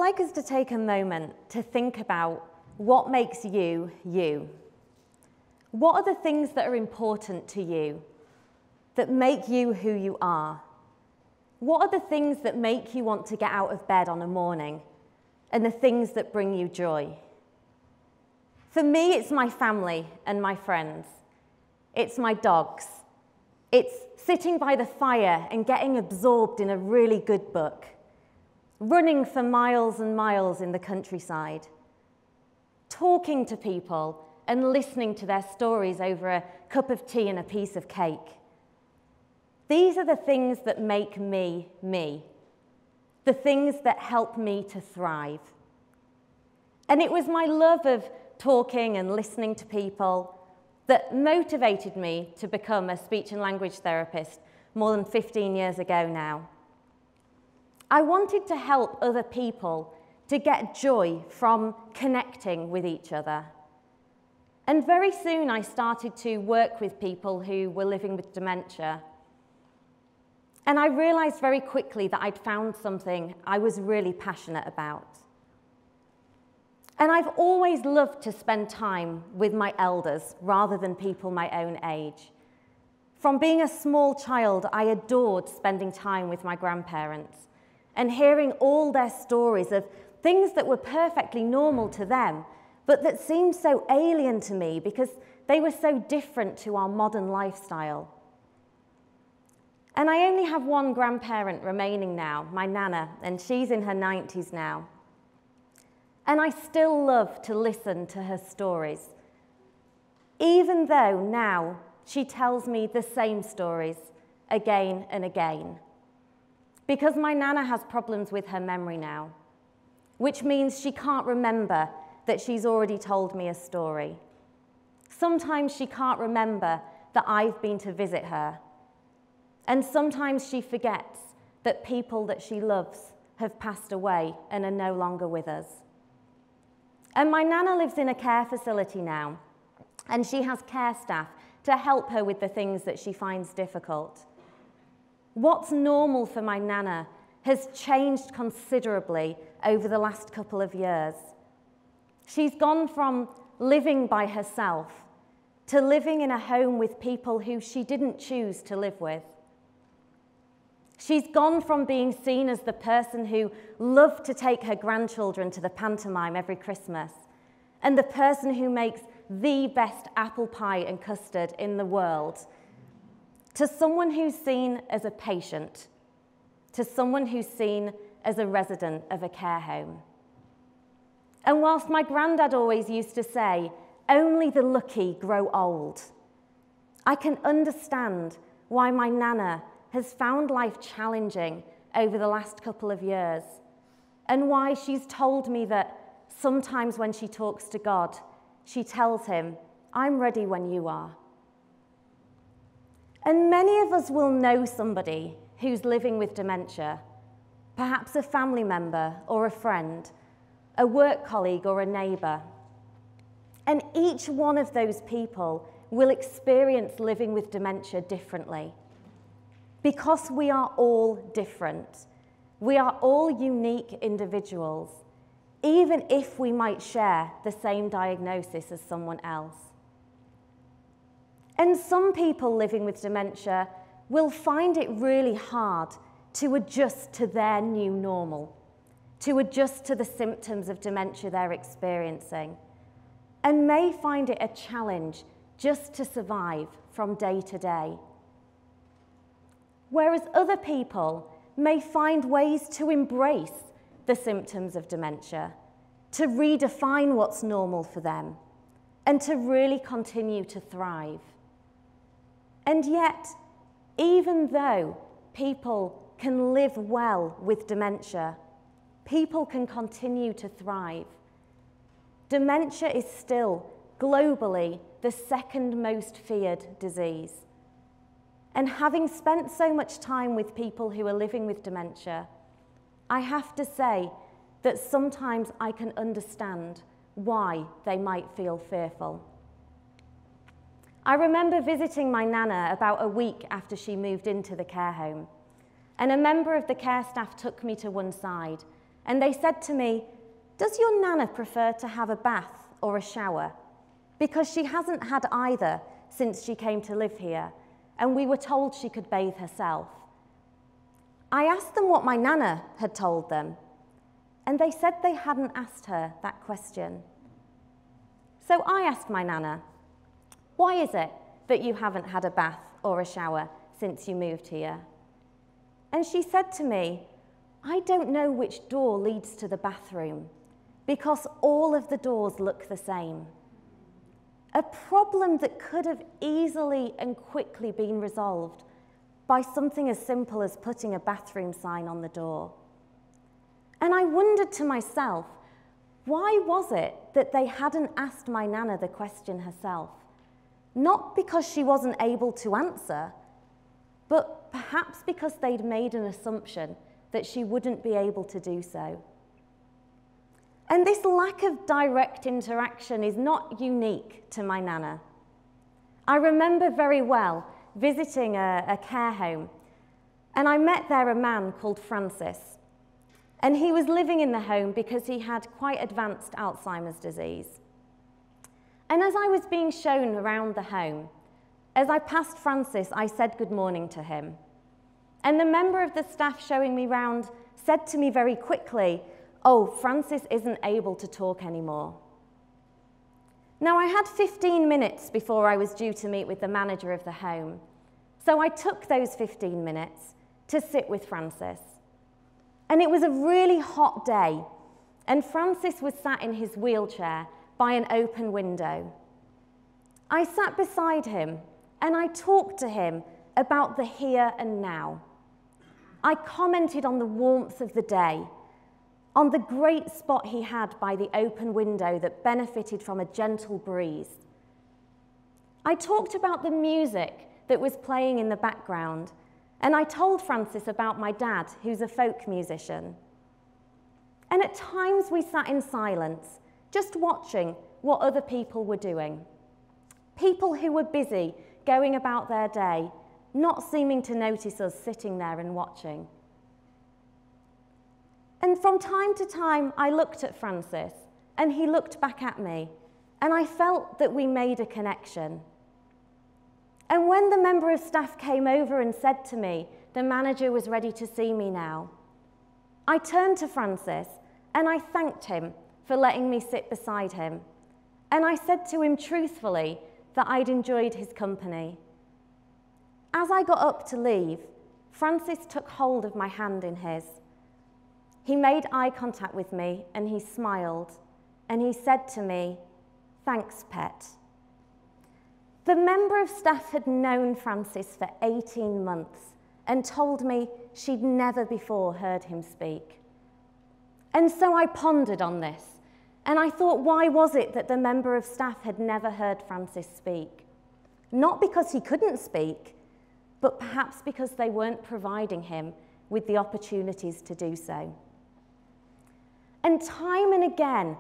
like us to take a moment to think about what makes you, you. What are the things that are important to you, that make you who you are? What are the things that make you want to get out of bed on a morning, and the things that bring you joy? For me, it's my family and my friends. It's my dogs. It's sitting by the fire and getting absorbed in a really good book. Running for miles and miles in the countryside. Talking to people and listening to their stories over a cup of tea and a piece of cake. These are the things that make me, me. The things that help me to thrive. And it was my love of talking and listening to people that motivated me to become a speech and language therapist more than 15 years ago now. I wanted to help other people to get joy from connecting with each other. And very soon I started to work with people who were living with dementia. And I realized very quickly that I'd found something I was really passionate about. And I've always loved to spend time with my elders rather than people my own age. From being a small child, I adored spending time with my grandparents and hearing all their stories of things that were perfectly normal to them, but that seemed so alien to me because they were so different to our modern lifestyle. And I only have one grandparent remaining now, my Nana, and she's in her 90s now. And I still love to listen to her stories, even though now she tells me the same stories again and again. Because my Nana has problems with her memory now, which means she can't remember that she's already told me a story. Sometimes she can't remember that I've been to visit her. And sometimes she forgets that people that she loves have passed away and are no longer with us. And my Nana lives in a care facility now, and she has care staff to help her with the things that she finds difficult. What's normal for my Nana has changed considerably over the last couple of years. She's gone from living by herself to living in a home with people who she didn't choose to live with. She's gone from being seen as the person who loved to take her grandchildren to the pantomime every Christmas and the person who makes the best apple pie and custard in the world to someone who's seen as a patient, to someone who's seen as a resident of a care home. And whilst my granddad always used to say, "Only the lucky grow old," I can understand why my Nana has found life challenging over the last couple of years, and why she's told me that sometimes when she talks to God, she tells him, "I'm ready when you are." And many of us will know somebody who's living with dementia, perhaps a family member or a friend, a work colleague or a neighbour. And each one of those people will experience living with dementia differently. Because we are all different. We are all unique individuals, even if we might share the same diagnosis as someone else. And some people living with dementia will find it really hard to adjust to their new normal, to adjust to the symptoms of dementia they're experiencing, and may find it a challenge just to survive from day to day. Whereas other people may find ways to embrace the symptoms of dementia, to redefine what's normal for them, and to really continue to thrive. And yet, even though people can live well with dementia, people can continue to thrive. Dementia is still globally the second most feared disease. And having spent so much time with people who are living with dementia, I have to say that sometimes I can understand why they might feel fearful. I remember visiting my Nana about a week after she moved into the care home, and a member of the care staff took me to one side and they said to me, "Does your Nana prefer to have a bath or a shower? Because she hasn't had either since she came to live here, and we were told she could bathe herself." I asked them what my Nana had told them, and they said they hadn't asked her that question. So I asked my Nana, "Why is it that you haven't had a bath or a shower since you moved here?" And she said to me, "I don't know which door leads to the bathroom because all of the doors look the same." A problem that could have easily and quickly been resolved by something as simple as putting a bathroom sign on the door. And I wondered to myself, why was it that they hadn't asked my Nana the question herself? Not because she wasn't able to answer, but perhaps because they'd made an assumption that she wouldn't be able to do so. And this lack of direct interaction is not unique to my Nana. I remember very well visiting a care home, and I met there a man called Francis. And he was living in the home because he had quite advanced Alzheimer's disease. And as I was being shown around the home, as I passed Francis, I said good morning to him. And the member of the staff showing me round said to me very quickly, "Oh, Francis isn't able to talk anymore." Now, I had 15 minutes before I was due to meet with the manager of the home, so I took those 15 minutes to sit with Francis. And it was a really hot day, and Francis was sat in his wheelchair by an open window. I sat beside him, and I talked to him about the here and now. I commented on the warmth of the day, on the great spot he had by the open window that benefited from a gentle breeze. I talked about the music that was playing in the background, and I told Francis about my dad, who's a folk musician. And at times we sat in silence, just watching what other people were doing. People who were busy going about their day, not seeming to notice us sitting there and watching. And from time to time, I looked at Francis, and he looked back at me, and I felt that we made a connection. And when the member of staff came over and said to me, the manager was ready to see me now, I turned to Francis, and I thanked him for letting me sit beside him. And I said to him truthfully that I'd enjoyed his company. As I got up to leave, Francis took hold of my hand in his. He made eye contact with me, and he smiled, and he said to me, "Thanks, pet." The member of staff had known Francis for 18 months and told me she'd never before heard him speak. And so I pondered on this, and I thought, why was it that the member of staff had never heard Francis speak? Not because he couldn't speak, but perhaps because they weren't providing him with the opportunities to do so. And time and again,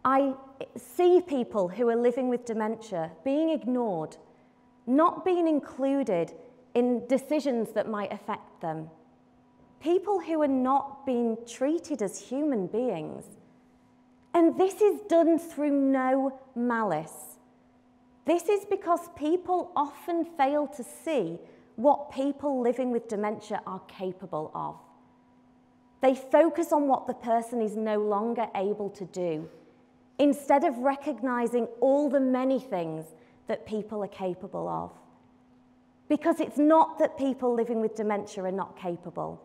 I see people who are living with dementia being ignored, not being included in decisions that might affect them. People who are not being treated as human beings. And this is done through no malice. This is because people often fail to see what people living with dementia are capable of. They focus on what the person is no longer able to do, instead of recognizing all the many things that people are capable of. Because it's not that people living with dementia are not capable.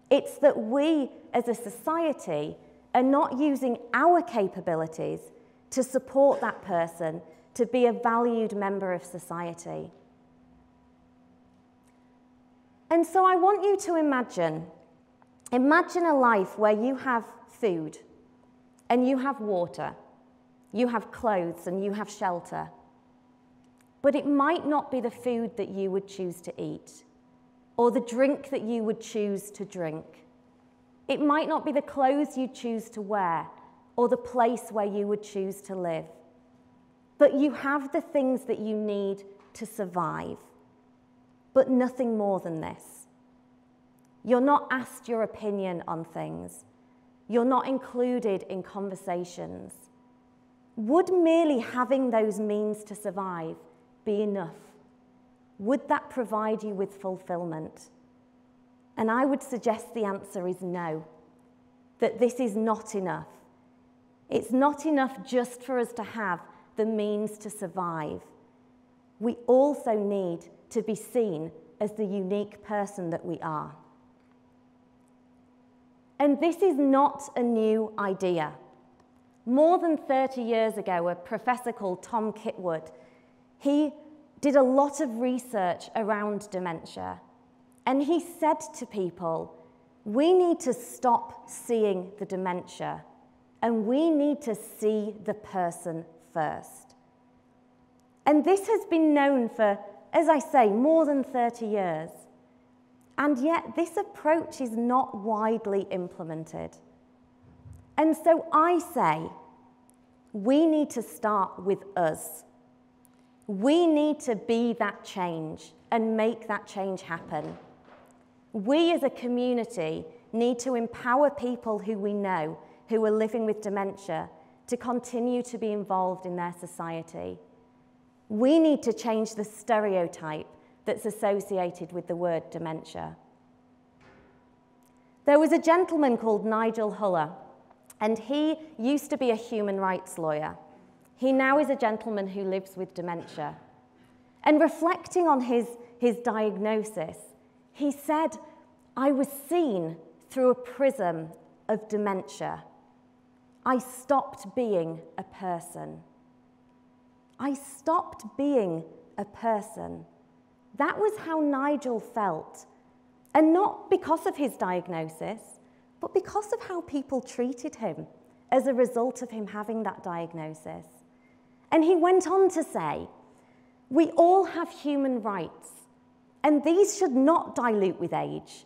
It's that we, as a society, are not using our capabilities to support that person to be a valued member of society. And so I want you to imagine a life where you have food, and you have water, you have clothes, and you have shelter. But it might not be the food that you would choose to eat, or the drink that you would choose to drink. It might not be the clothes you choose to wear, or the place where you would choose to live. But you have the things that you need to survive, but nothing more than this. You're not asked your opinion on things. You're not included in conversations. Would merely having those means to survive be enough? Would that provide you with fulfillment? And I would suggest the answer is no, that this is not enough. It's not enough just for us to have the means to survive. We also need to be seen as the unique person that we are. And this is not a new idea. More than 30 years ago, a professor called Tom Kitwood, he did a lot of research around dementia. And he said to people, we need to stop seeing the dementia, and we need to see the person first. And this has been known for, as I say, more than 30 years. And yet this approach is not widely implemented. And so I say, we need to start with us. We need to be that change and make that change happen. We as a community need to empower people who we know who are living with dementia to continue to be involved in their society. We need to change the stereotype that's associated with the word dementia. There was a gentleman called Nigel Huller, and he used to be a human rights lawyer. He now is a gentleman who lives with dementia. And reflecting on his diagnosis, he said, I was seen through a prism of dementia. I stopped being a person. I stopped being a person. That was how Nigel felt. And not because of his diagnosis, but because of how people treated him as a result of him having that diagnosis. And he went on to say, we all have human rights, and these should not dilute with age,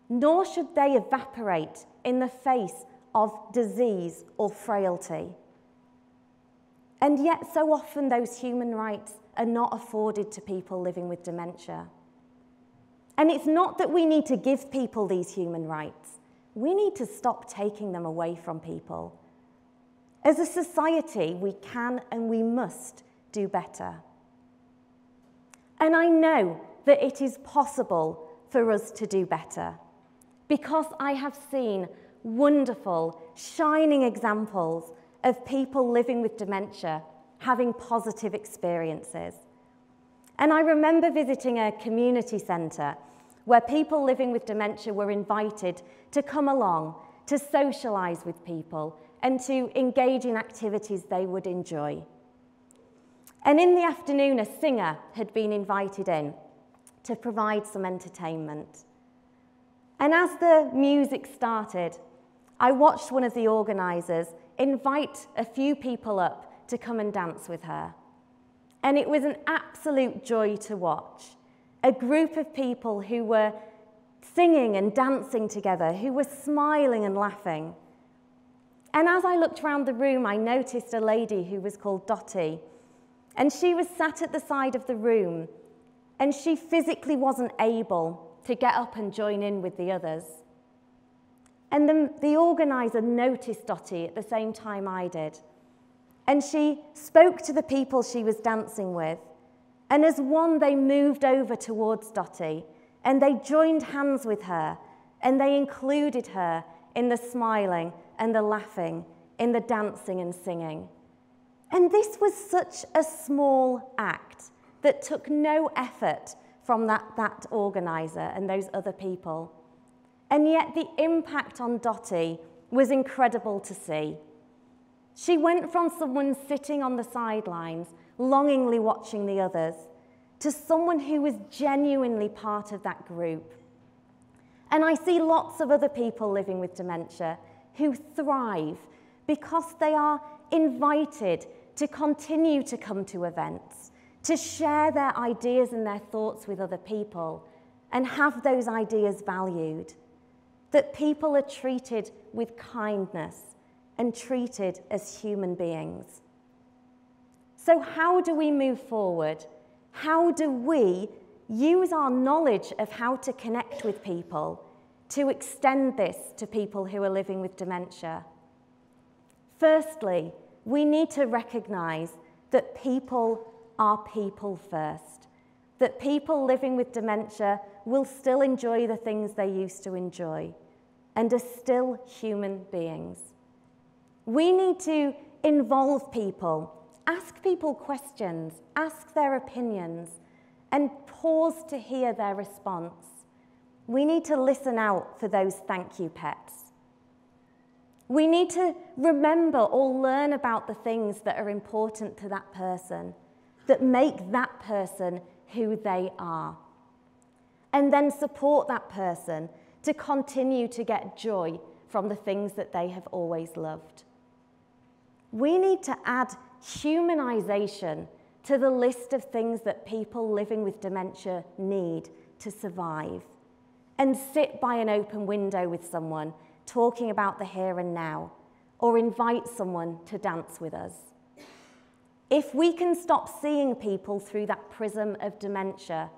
nor should they evaporate in the face of disease or frailty. And yet so often those human rights are not afforded to people living with dementia. And it's not that we need to give people these human rights. We need to stop taking them away from people. As a society, we can and we must do better. And I know that it is possible for us to do better, because I have seen wonderful, shining examples of people living with dementia having positive experiences. And I remember visiting a community centre where people living with dementia were invited to come along, to socialise with people, and to engage in activities they would enjoy. And in the afternoon, a singer had been invited in to provide some entertainment. And as the music started, I watched one of the organisers invite a few people up to come and dance with her. And it was an absolute joy to watch. A group of people who were singing and dancing together, who were smiling and laughing. And as I looked around the room, I noticed a lady who was called Dottie. And she was sat at the side of the room, and she physically wasn't able to get up and join in with the others. And the organiser noticed Dottie at the same time I did. And she spoke to the people she was dancing with. And as one, they moved over towards Dottie, and they joined hands with her, and they included her in the smiling and the laughing, in the dancing and singing. And this was such a small act that took no effort from that organiser and those other people. And yet the impact on Dottie was incredible to see. She went from someone sitting on the sidelines, longingly watching the others, to someone who was genuinely part of that group. And I see lots of other people living with dementia who thrive because they are invited to continue to come to events, to share their ideas and their thoughts with other people, and have those ideas valued. That people are treated with kindness and treated as human beings. So how do we move forward? How do we use our knowledge of how to connect with people to extend this to people who are living with dementia? Firstly, we need to recognise that people are people first, that people living with dementia will still enjoy the things they used to enjoy and are still human beings. We need to involve people, ask people questions, ask their opinions, and pause to hear their response. We need to listen out for those thank you pets. We need to remember or learn about the things that are important to that person, that make that person who they are, and then support that person to continue to get joy from the things that they have always loved. We need to add humanization to the list of things that people living with dementia need to survive, and sit by an open window with someone talking about the here and now, or invite someone to dance with us. If we can stop seeing people through that prism of dementia,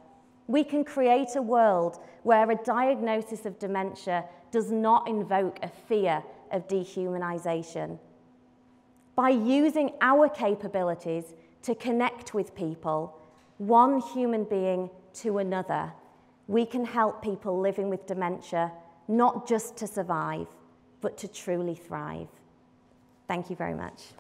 we can create a world where a diagnosis of dementia does not invoke a fear of dehumanization. By using our capabilities to connect with people, one human being to another, we can help people living with dementia not just to survive, but to truly thrive. Thank you very much.